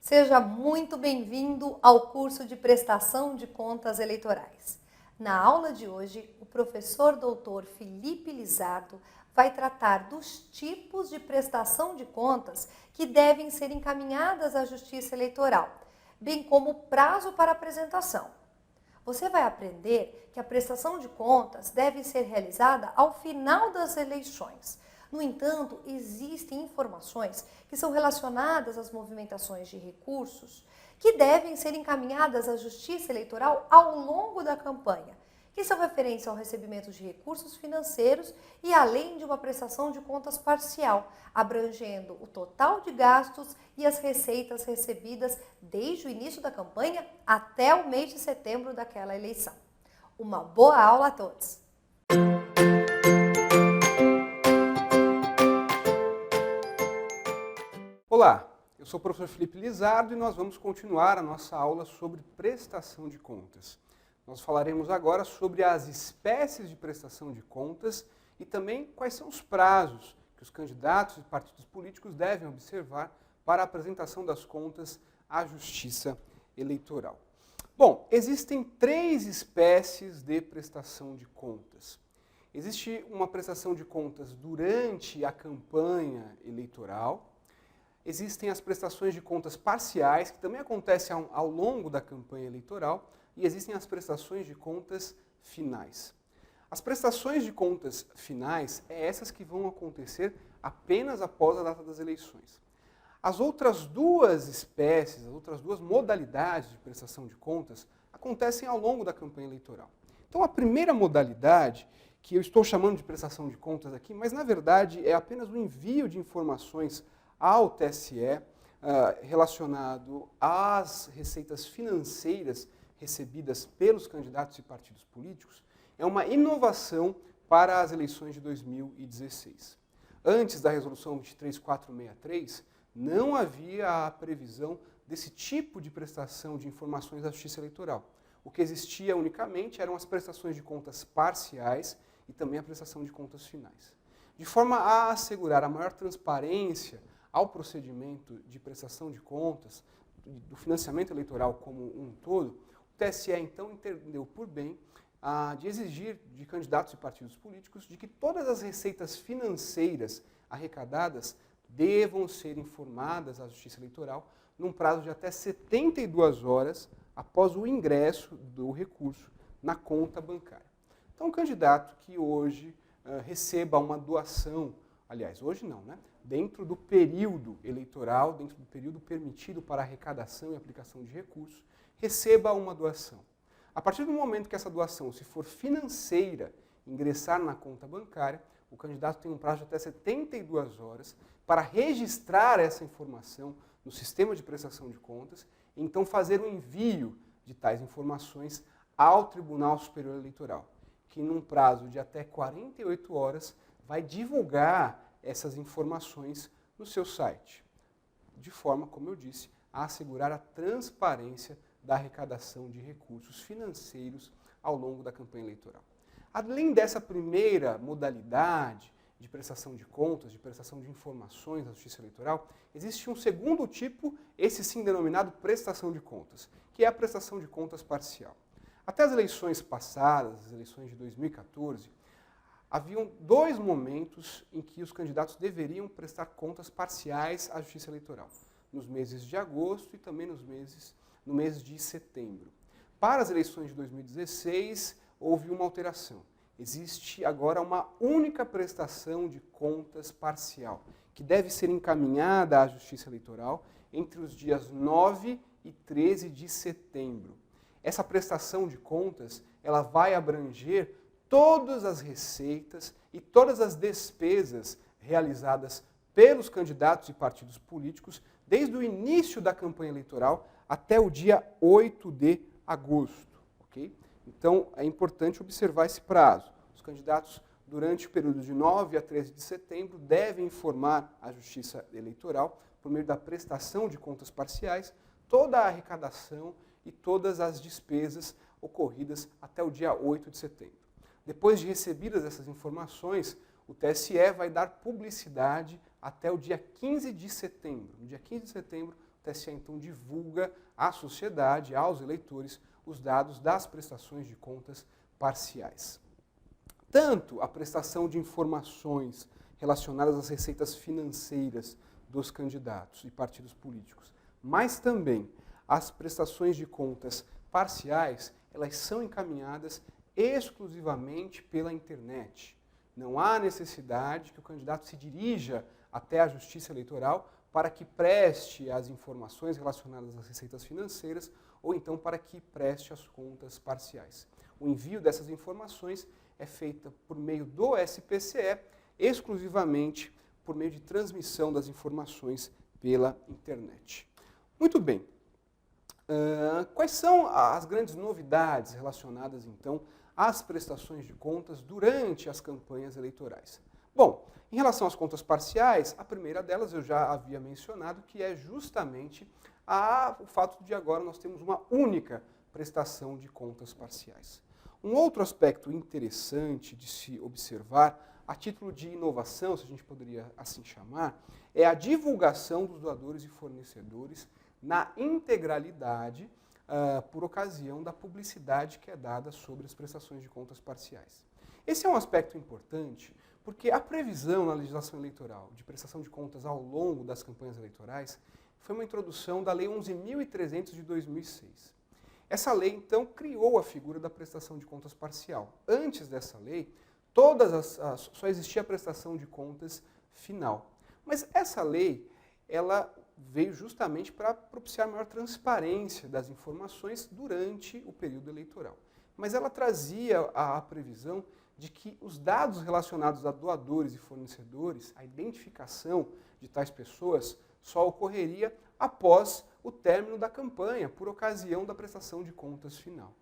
Seja muito bem-vindo ao curso de Prestação de Contas Eleitorais. Na aula de hoje, o professor doutor Felipe Lizardo vai tratar dos tipos de prestação de contas que devem ser encaminhadas à Justiça Eleitoral, bem como o prazo para apresentação. Você vai aprender que a prestação de contas deve ser realizada ao final das eleições. No entanto, existem informações que são relacionadas às movimentações de recursos que devem ser encaminhadas à Justiça Eleitoral ao longo da campanha, que são referentes ao recebimento de recursos financeiros e além de uma prestação de contas parcial, abrangendo o total de gastos e as receitas recebidas desde o início da campanha até o mês de setembro daquela eleição. Uma boa aula a todos! Olá, eu sou o professor Felipe Lizardo e nós vamos continuar a nossa aula sobre prestação de contas. Nós falaremos agora sobre as espécies de prestação de contas e também quais são os prazos que os candidatos e partidos políticos devem observar para a apresentação das contas à Justiça Eleitoral. Bom, existem três espécies de prestação de contas. Existe uma prestação de contas durante a campanha eleitoral. Existem as prestações de contas parciais, que também acontecem ao longo da campanha eleitoral, e existem as prestações de contas finais. As prestações de contas finais é essas que vão acontecer apenas após a data das eleições. As outras duas espécies, as outras duas modalidades de prestação de contas acontecem ao longo da campanha eleitoral. Então, a primeira modalidade, que eu estou chamando de prestação de contas aqui, mas na verdade é apenas o envio de informações ao TSE relacionado às receitas financeiras recebidas pelos candidatos e partidos políticos, é uma inovação para as eleições de 2016. Antes da Resolução 23463, não havia a previsão desse tipo de prestação de informações à Justiça Eleitoral. O que existia unicamente eram as prestações de contas parciais e também a prestação de contas finais. De forma a assegurar a maior transparência ao procedimento de prestação de contas, do financiamento eleitoral como um todo, o TSE então entendeu por bem de exigir de candidatos e partidos políticos de que todas as receitas financeiras arrecadadas devam ser informadas à Justiça Eleitoral num prazo de até 72 horas após o ingresso do recurso na conta bancária. Então, o candidato que hoje receba uma doação, aliás, hoje não, né? Dentro do período eleitoral, dentro do período permitido para arrecadação e aplicação de recursos, receba uma doação. A partir do momento que essa doação, se for financeira, ingressar na conta bancária, o candidato tem um prazo de até 72 horas para registrar essa informação no sistema de prestação de contas e então fazer o envio de tais informações ao Tribunal Superior Eleitoral, que num prazo de até 48 horas vai divulgar essas informações no seu site, de forma, como eu disse, a assegurar a transparência da arrecadação de recursos financeiros ao longo da campanha eleitoral. Além dessa primeira modalidade de prestação de contas, de prestação de informações à Justiça Eleitoral, existe um segundo tipo, esse sim denominado prestação de contas, que é a prestação de contas parcial. Até as eleições passadas, as eleições de 2014, haviam dois momentos em que os candidatos deveriam prestar contas parciais à Justiça Eleitoral, nos meses de agosto e também no mês de setembro. Para as eleições de 2016, houve uma alteração. Existe agora uma única prestação de contas parcial, que deve ser encaminhada à Justiça Eleitoral entre os dias 9 e 13 de setembro. Essa prestação de contas, ela vai abranger todas as receitas e todas as despesas realizadas pelos candidatos e partidos políticos desde o início da campanha eleitoral até o dia 8 de agosto. Okay? Então, é importante observar esse prazo. Os candidatos, durante o período de 9 a 13 de setembro, devem informar à Justiça Eleitoral, por meio da prestação de contas parciais, toda a arrecadação e todas as despesas ocorridas até o dia 8 de setembro. Depois de recebidas essas informações, o TSE vai dar publicidade até o dia 15 de setembro. No dia 15 de setembro, TSE então divulga à sociedade, aos eleitores, os dados das prestações de contas parciais. Tanto a prestação de informações relacionadas às receitas financeiras dos candidatos e partidos políticos, mas também as prestações de contas parciais, elas são encaminhadas exclusivamente pela internet. Não há necessidade que o candidato se dirija até a Justiça Eleitoral para que preste as informações relacionadas às receitas financeiras ou então para que preste as contas parciais. O envio dessas informações é feito por meio do SPCE, exclusivamente por meio de transmissão das informações pela internet. Muito bem. Quais são as grandes novidades relacionadas, então, às prestações de contas durante as campanhas eleitorais? Bom, em relação às contas parciais, a primeira delas eu já havia mencionado, que é justamente o fato de agora nós temos uma única prestação de contas parciais. Um outro aspecto interessante de se observar, a título de inovação, se a gente poderia assim chamar, é a divulgação dos doadores e fornecedores na integralidade por ocasião da publicidade que é dada sobre as prestações de contas parciais. Esse é um aspecto importante porque a previsão na legislação eleitoral de prestação de contas ao longo das campanhas eleitorais foi uma introdução da Lei 11.300 de 2006. Essa lei, então, criou a figura da prestação de contas parcial. Antes dessa lei, só existia a prestação de contas final. Mas essa lei, ela veio justamente para propiciar maior transparência das informações durante o período eleitoral. Mas ela trazia a previsão de que os dados relacionados a doadores e fornecedores, a identificação de tais pessoas, só ocorreria após o término da campanha, por ocasião da prestação de contas final.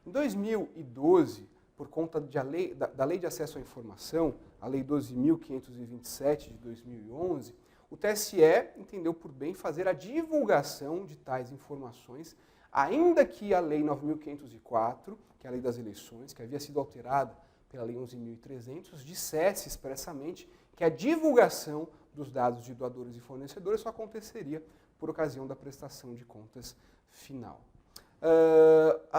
Em 2012, por conta da Lei de Acesso à Informação, a Lei 12.527 de 2011, o TSE entendeu por bem fazer a divulgação de tais informações, ainda que a Lei 9.504, que é a Lei das Eleições, que havia sido alterada pela Lei 11.300, dissesse expressamente que a divulgação dos dados de doadores e fornecedores só aconteceria por ocasião da prestação de contas final.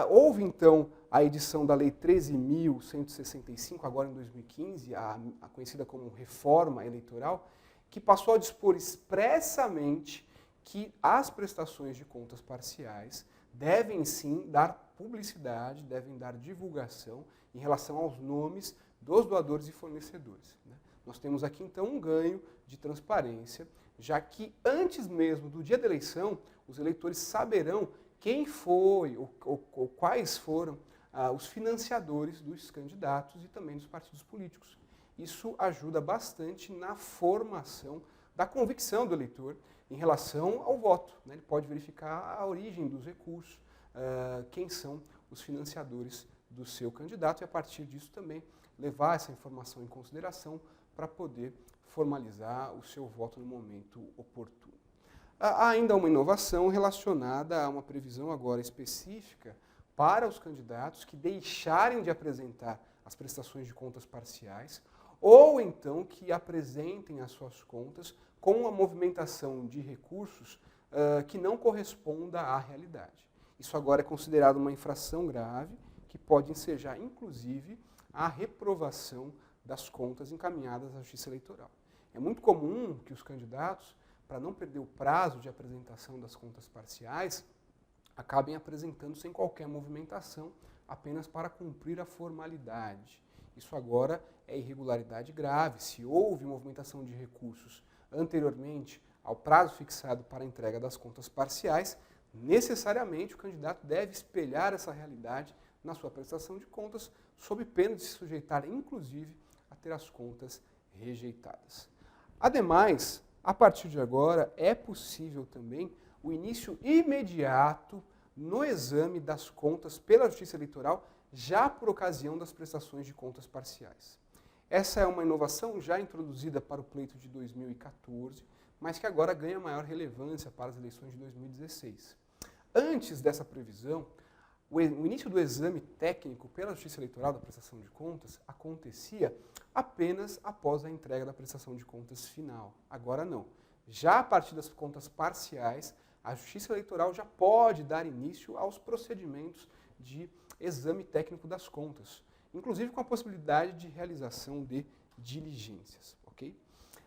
Houve, então, a edição da Lei 13.165, agora em 2015, a conhecida como Reforma Eleitoral, que passou a dispor expressamente que as prestações de contas parciais devem sim dar publicidade, devem dar divulgação em relação aos nomes dos doadores e fornecedores. Nós temos aqui, então, um ganho de transparência, já que antes mesmo do dia da eleição, os eleitores saberão quem foi ou quais foram os financiadores dos candidatos e também dos partidos políticos. Isso ajuda bastante na formação da convicção do eleitor em relação ao voto. Ele pode verificar a origem dos recursos, quem são os financiadores do seu candidato e, a partir disso, também levar essa informação em consideração para poder formalizar o seu voto no momento oportuno. Há ainda uma inovação relacionada a uma previsão agora específica para os candidatos que deixarem de apresentar as prestações de contas parciais ou então que apresentem as suas contas com uma movimentação de recursos que não corresponda à realidade. Isso agora é considerado uma infração grave que pode ensejar, inclusive, a reprovação das contas encaminhadas à Justiça Eleitoral. É muito comum que os candidatos, para não perder o prazo de apresentação das contas parciais, acabem apresentando sem qualquer movimentação, apenas para cumprir a formalidade. Isso agora é irregularidade grave. Se houve movimentação de recursos anteriormente ao prazo fixado para a entrega das contas parciais, necessariamente o candidato deve espelhar essa realidade na sua prestação de contas, sob pena de se sujeitar, inclusive, a ter as contas rejeitadas. Ademais, a partir de agora, é possível também o início imediato no exame das contas pela Justiça Eleitoral, já por ocasião das prestações de contas parciais. Essa é uma inovação já introduzida para o pleito de 2014, mas que agora ganha maior relevância para as eleições de 2016. Antes dessa previsão, o início do exame técnico pela Justiça Eleitoral da prestação de contas acontecia apenas após a entrega da prestação de contas final. Agora não. Já a partir das contas parciais, a Justiça Eleitoral já pode dar início aos procedimentos de exame técnico das contas, inclusive com a possibilidade de realização de diligências, ok?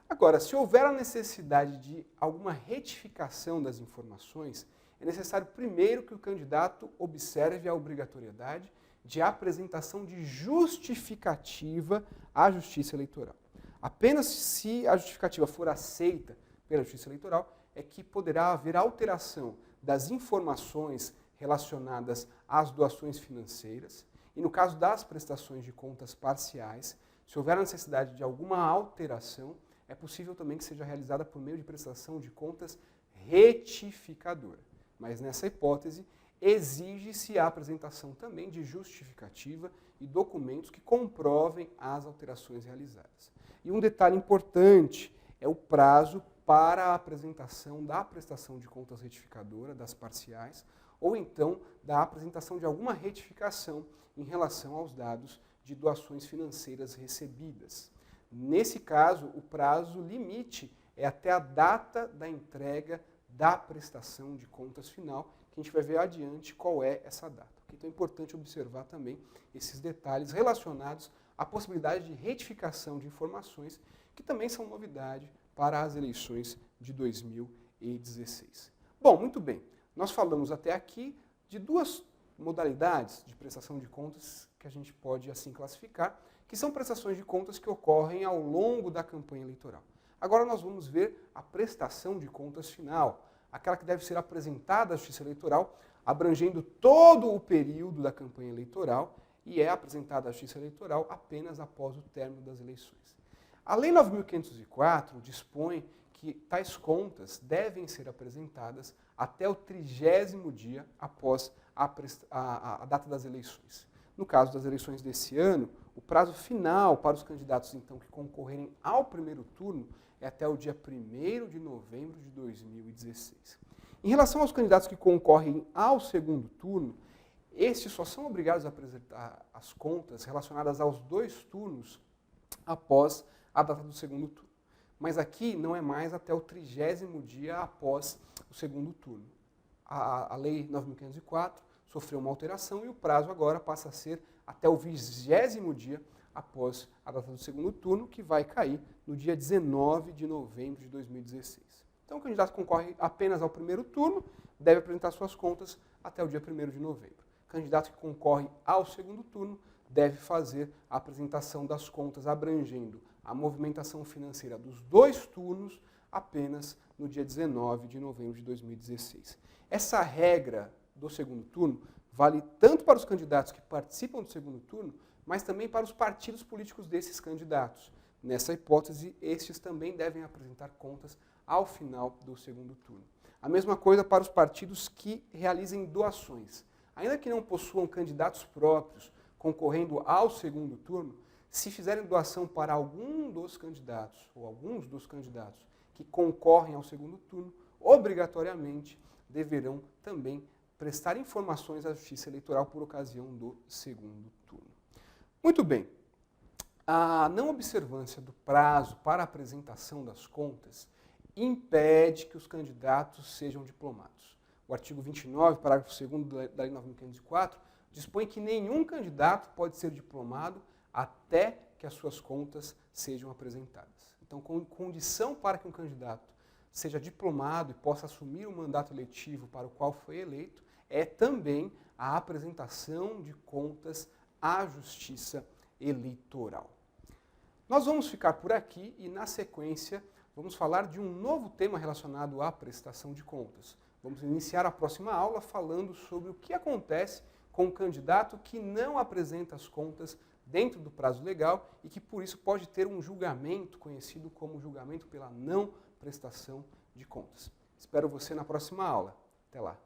Agora, se houver a necessidade de alguma retificação das informações, é necessário primeiro que o candidato observe a obrigatoriedade de apresentação de justificativa à Justiça Eleitoral. Apenas se a justificativa for aceita pela Justiça Eleitoral é que poderá haver alteração das informações relacionadas às doações financeiras e, no caso das prestações de contas parciais, se houver a necessidade de alguma alteração, é possível também que seja realizada por meio de prestação de contas retificadora. Mas nessa hipótese, exige-se a apresentação também de justificativa e documentos que comprovem as alterações realizadas. E um detalhe importante é o prazo para a apresentação da prestação de contas retificadora, das parciais, ou então da apresentação de alguma retificação em relação aos dados de doações financeiras recebidas. Nesse caso, o prazo limite é até a data da entrega da prestação de contas final, que a gente vai ver adiante qual é essa data. Então é importante observar também esses detalhes relacionados à possibilidade de retificação de informações, que também são novidade para as eleições de 2016. Bom, muito bem. Nós falamos até aqui de duas modalidades de prestação de contas que a gente pode assim classificar, que são prestações de contas que ocorrem ao longo da campanha eleitoral. Agora nós vamos ver a prestação de contas final, aquela que deve ser apresentada à Justiça Eleitoral, abrangendo todo o período da campanha eleitoral e é apresentada à Justiça Eleitoral apenas após o término das eleições. A Lei 9.504 dispõe que tais contas devem ser apresentadas até o 30º dia após a data das eleições. No caso das eleições desse ano, o prazo final para os candidatos então que concorrerem ao primeiro turno é até o dia 1º de novembro de 2016. Em relação aos candidatos que concorrem ao segundo turno, estes só são obrigados a apresentar as contas relacionadas aos 2 turnos após a data do segundo turno. Mas aqui não é mais até o 30º dia após o segundo turno. A Lei 9.504 sofreu uma alteração e o prazo agora passa a ser até o 20º dia após a data do segundo turno, que vai cair no dia 19 de novembro de 2016. Então, o candidato que concorre apenas ao primeiro turno deve apresentar suas contas até o dia 1º de novembro. O candidato que concorre ao segundo turno deve fazer a apresentação das contas abrangendo a movimentação financeira dos 2 turnos apenas no dia 19 de novembro de 2016. Essa regra do segundo turno vale tanto para os candidatos que participam do segundo turno, mas também para os partidos políticos desses candidatos. Nessa hipótese, estes também devem apresentar contas ao final do segundo turno. A mesma coisa para os partidos que realizem doações. Ainda que não possuam candidatos próprios concorrendo ao segundo turno, se fizerem doação para algum dos candidatos ou alguns dos candidatos que concorrem ao segundo turno, obrigatoriamente deverão também prestar informações à Justiça Eleitoral por ocasião do segundo turno. Muito bem. A não observância do prazo para a apresentação das contas impede que os candidatos sejam diplomados. O artigo 29, parágrafo 2º da Lei 9.504, dispõe que nenhum candidato pode ser diplomado até que as suas contas sejam apresentadas. Então, condição para que um candidato seja diplomado e possa assumir o mandato eletivo para o qual foi eleito é também a apresentação de contas à Justiça Eleitoral. Nós vamos ficar por aqui e, na sequência, vamos falar de um novo tema relacionado à prestação de contas. Vamos iniciar a próxima aula falando sobre o que acontece com um candidato que não apresenta as contas dentro do prazo legal e que, por isso, pode ter um julgamento conhecido como julgamento pela não prestação de contas. Espero você na próxima aula. Até lá!